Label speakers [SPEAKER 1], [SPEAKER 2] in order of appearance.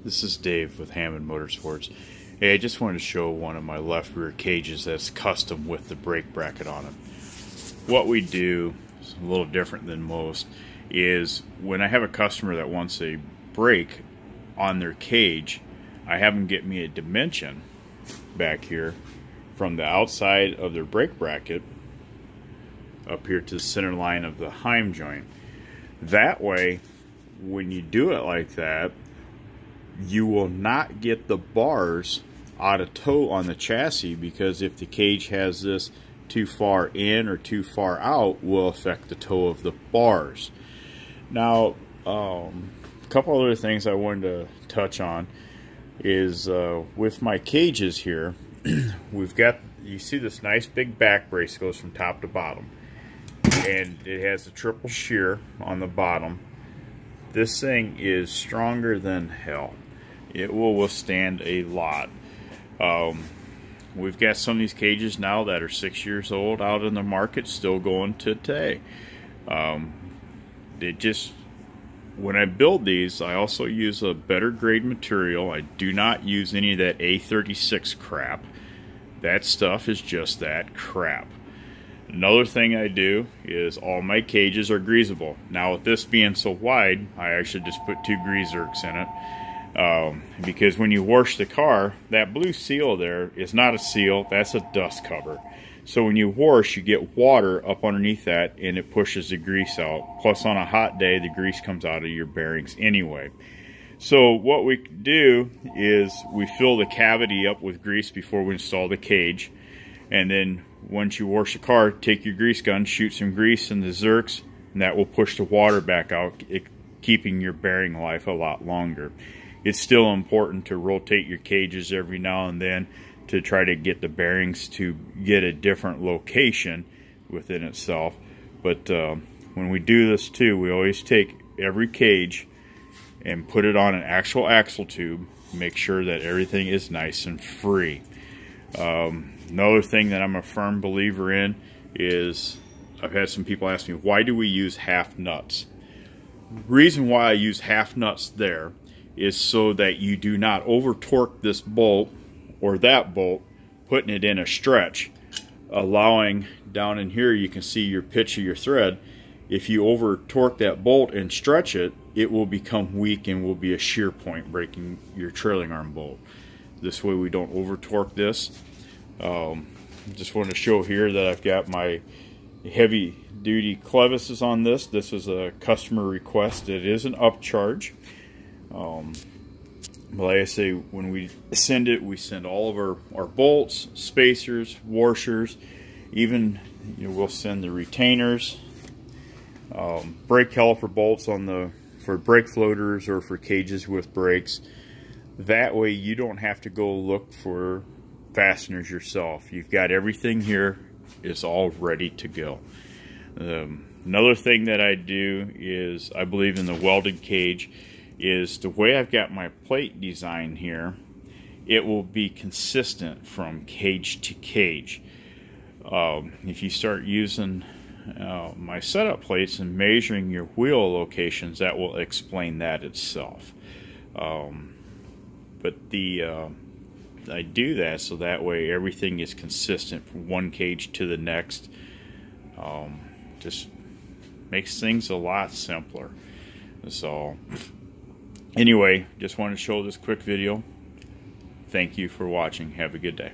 [SPEAKER 1] This is Dave with Hammond Motorsports. Hey, I just wanted to show one of my left rear cages that's custom with the brake bracket on it. What we do is a little different than most is when I have a customer that wants a brake on their cage, I have them get me a dimension back here from the outside of their brake bracket up here to the center line of the Heim joint. That way, when you do it like that, you will not get the bars out of tow on the chassis, because if the cage has this too far in or too far out, will affect the toe of the bars. Now, a couple other things I wanted to touch on is with my cages here, we've got, you see this nice big back brace goes from top to bottom, and it has a triple shear on the bottom. This thing is stronger than hell. It will withstand a lot. We've got some of these cages now that are 6 years old out in the market, still going today. When I build these, I also use a better grade material. I do not use any of that A36 crap. That stuff is just that crap. Another thing I do is all my cages are greasable. Now, with this being so wide, I actually just put 2 grease zerks in it. Because when you wash the car, that blue seal there is not a seal, that's a dust cover. So when you wash, you get water up underneath that and it pushes the grease out. Plus, on a hot day, the grease comes out of your bearings anyway. So what we do is we fill the cavity up with grease before we install the cage. And then once you wash the car, take your grease gun, shoot some grease in the zerks, and that will push the water back out, keeping your bearing life a lot longer. It's still important to rotate your cages every now and then to try to get the bearings to get a different location within itself. But when we do this too, we always take every cage and put it on an actual axle tube, make sure that everything is nice and free. Another thing that I'm a firm believer in is, I've had some people ask me, why do we use half nuts? Reason why I use half nuts there is so that you do not over torque this bolt or that bolt, putting it in a stretch, allowing down in here you can see your pitch of your thread. If you over torque that bolt and stretch it, it will become weak and will be a shear point, breaking your trailing arm bolt. This way we don't over torque this. Just want to show here that I've got my heavy duty clevises on this. This is a customer request. It is an upcharge. Like I say, when we send it, we send all of our bolts, spacers, washers, even we'll send the retainers, brake caliper bolts for brake floaters or for cages with brakes. That way you don't have to go look for fasteners yourself. You've got everything here, it's all ready to go. Another thing that I do is, I believe in the welded cage, is the way I've got my plate design here, it will be consistent from cage to cage. If you start using my setup plates and measuring your wheel locations, that will explain that itself. But I do that so that way everything is consistent from one cage to the next. Just makes things a lot simpler. So anyway, just wanted to show this quick video. Thank you for watching. Have a good day.